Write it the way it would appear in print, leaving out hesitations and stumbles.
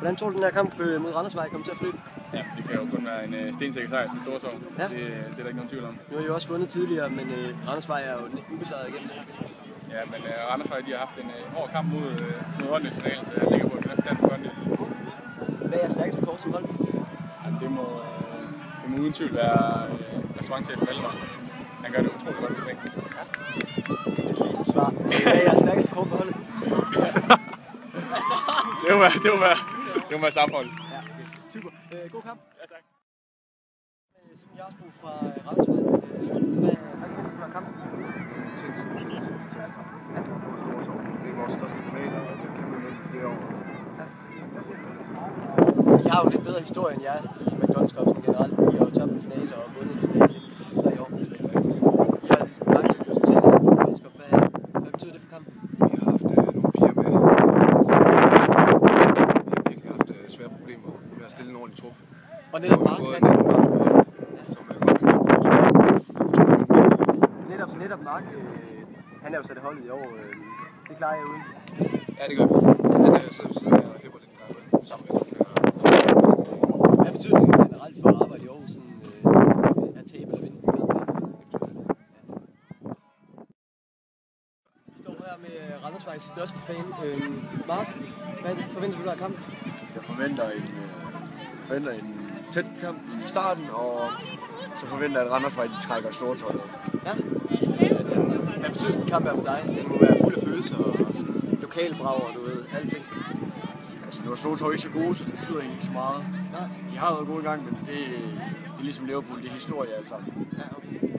Hvordan tror du, den her kamp mod Randersvej kommer til at flytte? Ja, det kan jo kun være en stensikker sejr til Stortorv. Ja. Det er der ikke nogen tvivl om. Nu har I jo også vundet tidligere, men Randersvej er jo ubesejret igen. Ja, men Randersvej de har haft en hård kamp mod håndelsfinalen, så jeg er sikker på, at det er stand på hånden. Hvad er jeres stærkeste kort som hold? Jamen, det må uden tvivl være restaurantchefen Valdemar. Han gør det utroligt godt på bænken. Ja. Det er et fæsent svar. Hvad er jeres stærkeste kort på holdet? det må være sammenhold. Ja, okay. Super. God kamp. Ja, tak. Simon Jarsbro fra Randersvej. Simon, hvad kan du fra kampen? Tæt kamp. Det er vores største rival, og det kan vi med i flere år. I har jo lidt bedre historie end jer i McDonald's Cup generelt. I har jo tabt en finale og vundet en finale de sidste 3 år. I har mange resultater i McDonald's Cup. Hvad betyder det for kampen? Vi har haft nogle piger med. Vi har virkelig haft svære problemer med at stille en ordentlig trup. Og netop Mark som godt kan gøre en forskel. Netop Mark, han er jo sat i holdet i år. Det klarer jeg uden. Ja, det gør vi. Han er så sidder jeg og hæpper lidt en gang sammen med. Hvad betyder det sådan generelt for at arbejde i Aarhus, at tabe eller vinde en kamp? Vi står her med Randersvejs største fan, Mark. Hvad forventer du af kampen? Jeg forventer en tæt kamp i starten, og så forventer jeg, at Randersvej de trækker Stortorv. Ja. Hvad betyder sådan en kamp her for dig? Den må være fuld af følelser og lokalbrag og du ved, alting. Altså, nu er Stortorv ikke så gode, så det betyder egentlig ikke så meget. Ja. De har været gode i gang, men det er ligesom Liverpool, det er historie alt sammen. Ja, okay.